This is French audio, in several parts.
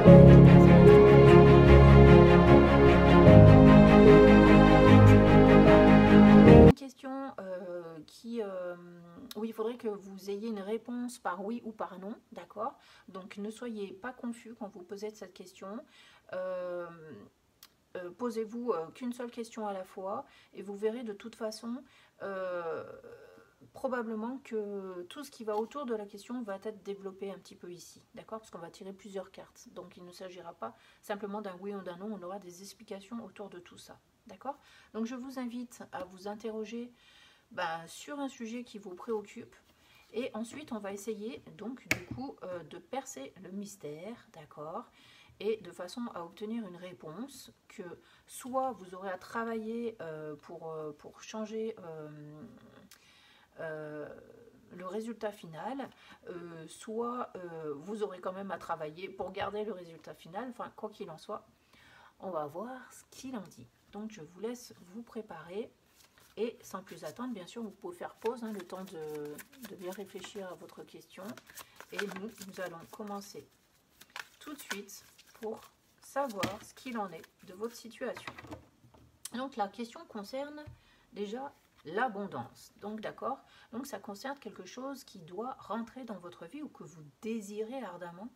Une question où il faudrait que vous ayez une réponse par oui ou par non, d'accord? Donc ne soyez pas confus quand vous posez cette question. Posez-vous qu'une seule question à la fois et vous verrez de toute façon probablement que tout ce qui va autour de la question va être développé un petit peu ici, d'accord? Parce qu'on va tirer plusieurs cartes, donc il ne s'agira pas simplement d'un oui ou d'un non, on aura des explications autour de tout ça, d'accord? Donc je vous invite à vous interroger sur un sujet qui vous préoccupe, et ensuite on va essayer donc du coup de percer le mystère, d'accord, et de façon à obtenir une réponse que soit vous aurez à travailler pour changer le résultat final, soit vous aurez quand même à travailler pour garder le résultat final. Enfin, quoi qu'il en soit, on va voir ce qu'il en dit. Donc je vous laisse vous préparer. Et sans plus attendre, bien sûr, vous pouvez faire pause, le temps de bien réfléchir à votre question. Et nous allons commencer tout de suite pour savoir ce qu'il en est de votre situation. Donc la question concerne déjà l'abondance. Donc d'accord, donc ça concerne quelque chose qui doit rentrer dans votre vie ou que vous désirez ardemment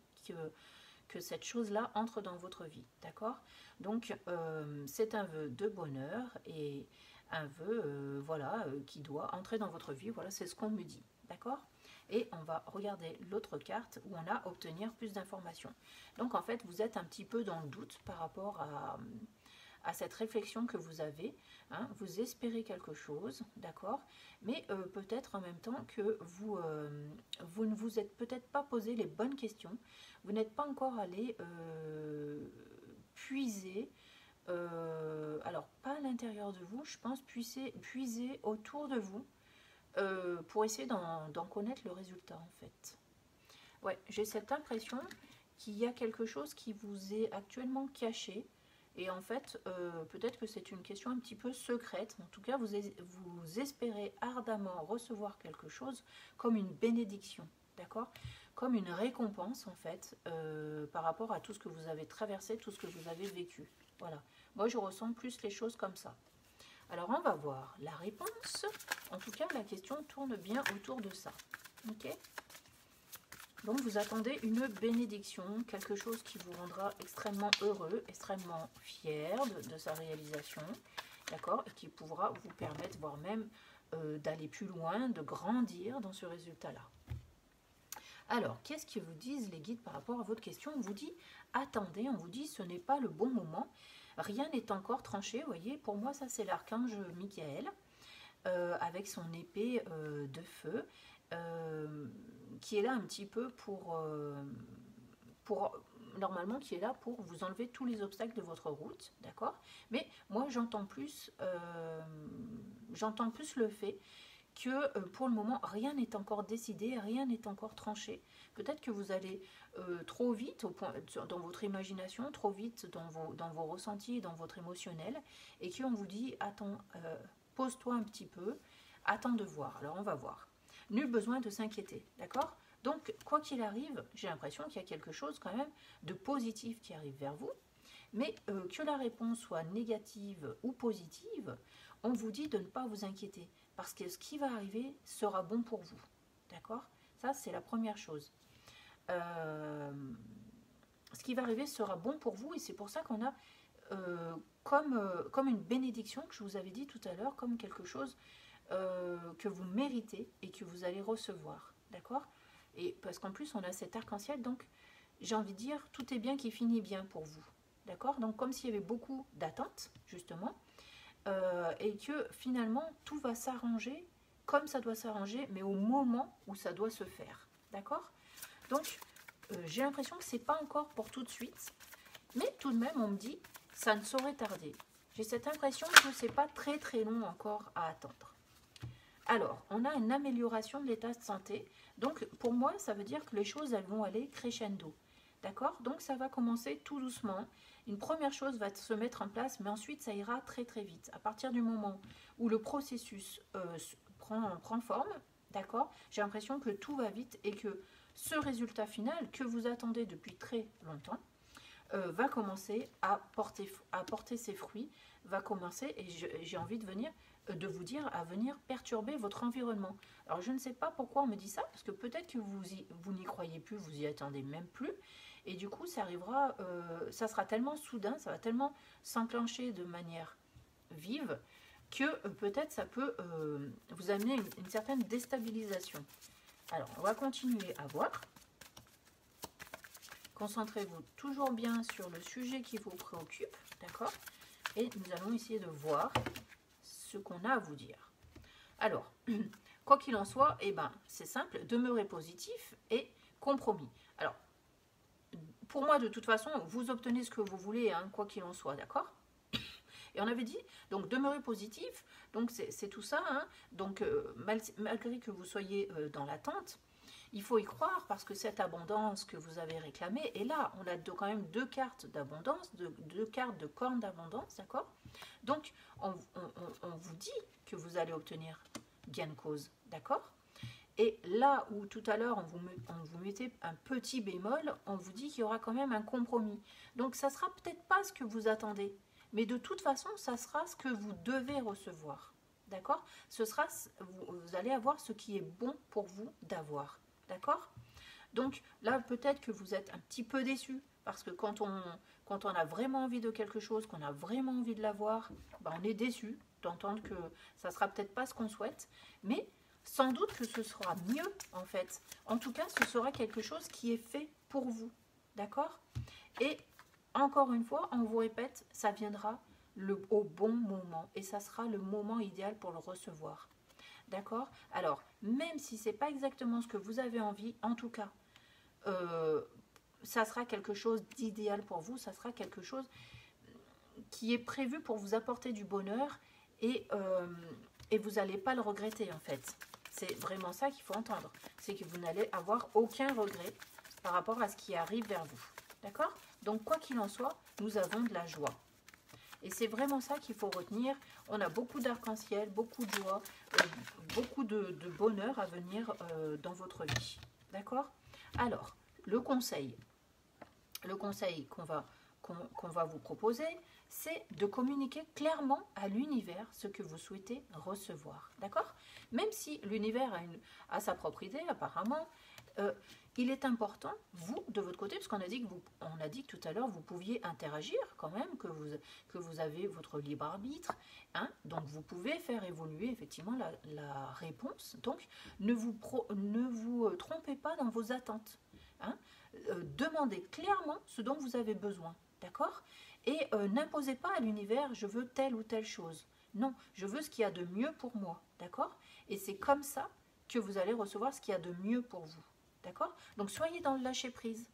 que cette chose-là entre dans votre vie. D'accord? Donc c'est un vœu de bonheur et un vœu qui doit entrer dans votre vie. Voilà, c'est ce qu'on me dit. D'accord? Et on va regarder l'autre carte où on a obtenir plus d'informations. Donc en fait, vous êtes un petit peu dans le doute par rapport à cette réflexion que vous avez. Vous espérez quelque chose, d'accord? Mais peut-être en même temps que vous ne vous êtes peut-être pas posé les bonnes questions. Vous n'êtes pas encore allé puiser. Alors, pas à l'intérieur de vous, je pense puiser autour de vous pour essayer d'en connaître le résultat, en fait. Ouais, j'ai cette impression qu'il y a quelque chose qui vous est actuellement caché. Et en fait, peut-être que c'est une question un petit peu secrète. En tout cas, vous espérez ardemment recevoir quelque chose comme une bénédiction, d'accord? Comme une récompense, en fait, par rapport à tout ce que vous avez traversé, tout ce que vous avez vécu. Voilà. Moi, je ressens plus les choses comme ça. Alors, on va voir la réponse. En tout cas, la question tourne bien autour de ça. Ok ? Donc, vous attendez une bénédiction, quelque chose qui vous rendra extrêmement heureux, extrêmement fier de sa réalisation, d'accord? Et qui pourra vous permettre, voire même d'aller plus loin, de grandir dans ce résultat-là. Alors, qu'est-ce que vous disent les guides par rapport à votre question? On vous dit, attendez, on vous dit, ce n'est pas le bon moment. Rien n'est encore tranché, vous voyez. Pour moi, ça, c'est l'archange Michael, avec son épée de feu, qui est là un petit peu normalement, qui est là pour vous enlever tous les obstacles de votre route, d'accord? Mais moi, j'entends plus le fait que pour le moment, rien n'est encore décidé, rien n'est encore tranché. Peut-être que vous allez trop vite dans votre imagination, trop vite dans vos ressentis, dans votre émotionnel, et qu'on vous dit, attends, pose-toi un petit peu, attends de voir. Alors, on va voir. Nul besoin de s'inquiéter, d'accord? Donc, quoi qu'il arrive, j'ai l'impression qu'il y a quelque chose quand même de positif qui arrive vers vous, mais que la réponse soit négative ou positive, on vous dit de ne pas vous inquiéter, parce que ce qui va arriver sera bon pour vous, d'accord? Ça, c'est la première chose. Ce qui va arriver sera bon pour vous, et c'est pour ça qu'on a comme une bénédiction que je vous avais dit tout à l'heure, comme quelque chose que vous méritez et que vous allez recevoir, d'accord? Et parce qu'en plus, on a cet arc-en-ciel, donc j'ai envie de dire, tout est bien qui finit bien pour vous, d'accord? Donc comme s'il y avait beaucoup d'attentes, justement, et que finalement, tout va s'arranger comme ça doit s'arranger, mais au moment où ça doit se faire, d'accord? Donc, j'ai l'impression que c'est pas encore pour tout de suite, mais tout de même, on me dit, ça ne saurait tarder. J'ai cette impression que c'est pas très très long encore à attendre. Alors, on a une amélioration de l'état de santé. Donc, pour moi, ça veut dire que les choses, elles vont aller crescendo. D'accord? Donc, ça va commencer tout doucement. Une première chose va se mettre en place, mais ensuite, ça ira très très vite. À partir du moment où le processus prend forme, d'accord? J'ai l'impression que tout va vite et que ce résultat final que vous attendez depuis très longtemps, va commencer à porter ses fruits, va commencer, et j'ai envie de vous dire, à venir perturber votre environnement. Alors je ne sais pas pourquoi on me dit ça, parce que peut-être que vous n'y croyez plus, vous y attendez même plus, et du coup ça arrivera, ça sera tellement soudain, ça va tellement s'enclencher de manière vive, que peut-être ça peut vous amener une certaine déstabilisation. Alors on va continuer à voir. Concentrez-vous toujours bien sur le sujet qui vous préoccupe, d'accord? Et nous allons essayer de voir ce qu'on a à vous dire. Alors, quoi qu'il en soit, eh ben, c'est simple, demeurez positif et compromis. Alors, pour moi, de toute façon, vous obtenez ce que vous voulez, hein, quoi qu'il en soit, d'accord? Et on avait dit, donc, demeurez positif, donc c'est tout ça, hein, donc, malgré que vous soyez dans l'attente, il faut y croire parce que cette abondance que vous avez réclamée, et là, on a quand même deux cartes d'abondance, deux cartes de cornes d'abondance, d'accord? Donc, on vous dit que vous allez obtenir gain de cause, d'accord? Et là où tout à l'heure, on vous mettait un petit bémol, on vous dit qu'il y aura quand même un compromis. Donc, ça ne sera peut-être pas ce que vous attendez, mais de toute façon, ça sera ce que vous devez recevoir, d'accord? Vous allez avoir ce qui est bon pour vous d'avoir. D'accord? Donc là, peut-être que vous êtes un petit peu déçu parce que quand on a vraiment envie de quelque chose, qu'on a vraiment envie de l'avoir, ben on est déçu d'entendre que ça ne sera peut-être pas ce qu'on souhaite, mais sans doute que ce sera mieux en fait. En tout cas, ce sera quelque chose qui est fait pour vous. D'accord? Et encore une fois, on vous répète, ça viendra au bon moment et ça sera le moment idéal pour le recevoir. D'accord? Alors, même si ce n'est pas exactement ce que vous avez envie, en tout cas, ça sera quelque chose d'idéal pour vous, ça sera quelque chose qui est prévu pour vous apporter du bonheur et vous n'allez pas le regretter en fait. C'est vraiment ça qu'il faut entendre. C'est que vous n'allez avoir aucun regret par rapport à ce qui arrive vers vous. D'accord? Donc, quoi qu'il en soit, nous avons de la joie. Et c'est vraiment ça qu'il faut retenir. On a beaucoup d'arc-en-ciel, beaucoup de joie, beaucoup de bonheur à venir dans votre vie. D'accord? Alors, le conseil qu'on va vous proposer, c'est de communiquer clairement à l'univers ce que vous souhaitez recevoir. D'accord? Même si l'univers a sa propre idée, apparemment, il est important, vous, de votre côté, parce qu'on a dit que tout à l'heure, vous pouviez interagir quand même, que vous avez votre libre arbitre, hein, donc vous pouvez faire évoluer effectivement la réponse. Donc, ne vous trompez pas dans vos attentes. Hein. Demandez clairement ce dont vous avez besoin, d'accord? Et n'imposez pas à l'univers, je veux telle ou telle chose. Non, je veux ce qu'il y a de mieux pour moi, d'accord? Et c'est comme ça que vous allez recevoir ce qu'il y a de mieux pour vous. D'accord? Donc, soyez dans le lâcher-prise.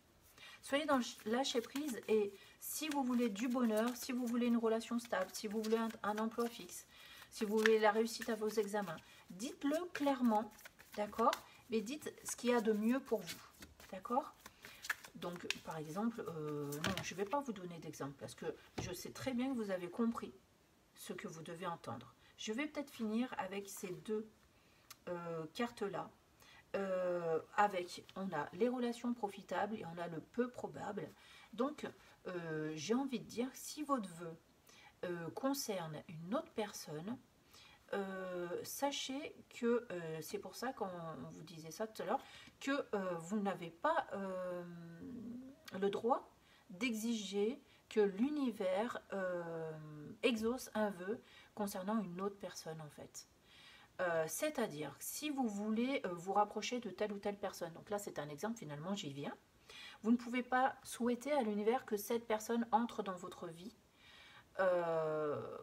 Soyez dans le lâcher-prise et si vous voulez du bonheur, si vous voulez une relation stable, si vous voulez un emploi fixe, si vous voulez la réussite à vos examens, dites-le clairement, d'accord? Mais dites ce qu'il y a de mieux pour vous, d'accord? Donc, par exemple, non, je ne vais pas vous donner d'exemple parce que je sais très bien que vous avez compris ce que vous devez entendre. Je vais peut-être finir avec ces deux cartes-là. On a les relations profitables et on a le peu probable. Donc, j'ai envie de dire, si votre vœu concerne une autre personne, sachez que, c'est pour ça qu'on vous disait ça tout à l'heure, que vous n'avez pas le droit d'exiger que l'univers exauce un vœu concernant une autre personne en fait. C'est-à-dire, si vous voulez vous rapprocher de telle ou telle personne, donc là c'est un exemple, finalement j'y viens, vous ne pouvez pas souhaiter à l'univers que cette personne entre dans votre vie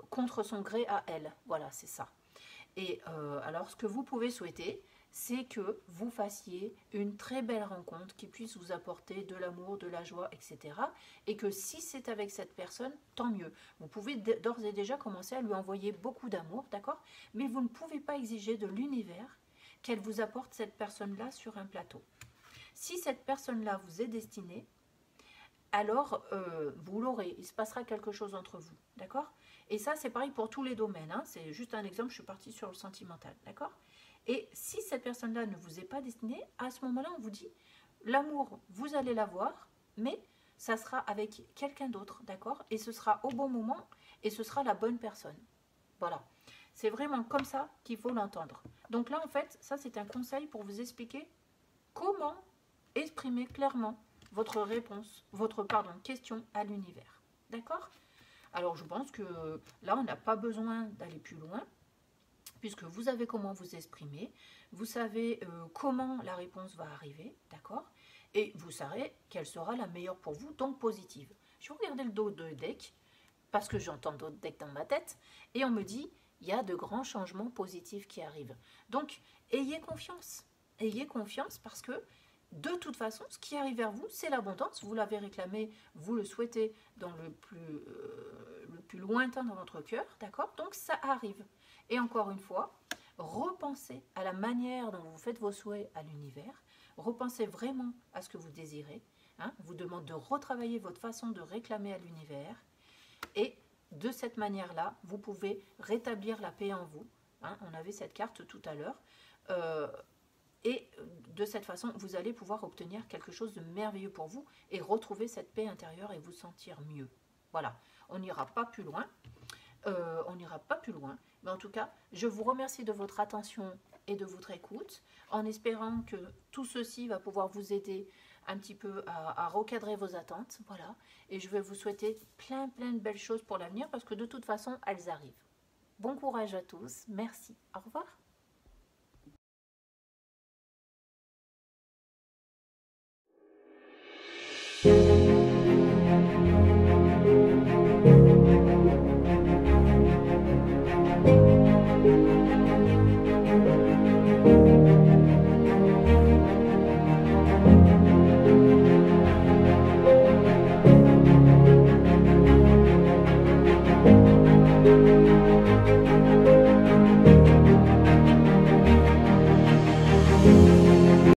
contre son gré à elle. Voilà, c'est ça. Et alors, ce que vous pouvez souhaiter, c'est que vous fassiez une très belle rencontre qui puisse vous apporter de l'amour, de la joie, etc. Et que si c'est avec cette personne, tant mieux. Vous pouvez d'ores et déjà commencer à lui envoyer beaucoup d'amour, d'accord? Mais vous ne pouvez pas exiger de l'univers qu'elle vous apporte cette personne-là sur un plateau. Si cette personne-là vous est destinée, alors vous l'aurez, il se passera quelque chose entre vous, d'accord? Et ça, c'est pareil pour tous les domaines, hein. C'est juste un exemple, je suis partie sur le sentimental, d'accord? Et si cette personne-là ne vous est pas destinée, à ce moment-là, on vous dit, l'amour, vous allez l'avoir, mais ça sera avec quelqu'un d'autre, d'accord? Et ce sera au bon moment et ce sera la bonne personne. Voilà. C'est vraiment comme ça qu'il faut l'entendre. Donc là, en fait, ça c'est un conseil pour vous expliquer comment exprimer clairement votre réponse, votre question à l'univers. D'accord? Alors je pense que là, on n'a pas besoin d'aller plus loin, puisque vous savez comment vous exprimer, vous savez comment la réponse va arriver, d'accord? Et vous saurez quelle sera la meilleure pour vous, donc positive. Je vais regarder le dos de deck, parce que j'entends d'autres decks dans ma tête, et on me dit, il y a de grands changements positifs qui arrivent. Donc, ayez confiance. Ayez confiance parce que, de toute façon, ce qui arrive vers vous, c'est l'abondance. Vous l'avez réclamé, vous le souhaitez dans le plus lointain dans votre cœur, d'accord? Donc, ça arrive. Et encore une fois, repensez à la manière dont vous faites vos souhaits à l'univers. Repensez vraiment à ce que vous désirez. Hein, vous demande de retravailler votre façon de réclamer à l'univers. Et de cette manière-là, vous pouvez rétablir la paix en vous. Hein, on avait cette carte tout à l'heure. Et de cette façon, vous allez pouvoir obtenir quelque chose de merveilleux pour vous et retrouver cette paix intérieure et vous sentir mieux. Voilà, on n'ira pas plus loin. Mais en tout cas, je vous remercie de votre attention et de votre écoute, en espérant que tout ceci va pouvoir vous aider un petit peu à recadrer vos attentes. Voilà. Et je vais vous souhaiter plein de belles choses pour l'avenir, parce que de toute façon, elles arrivent. Bon courage à tous. Merci. Au revoir.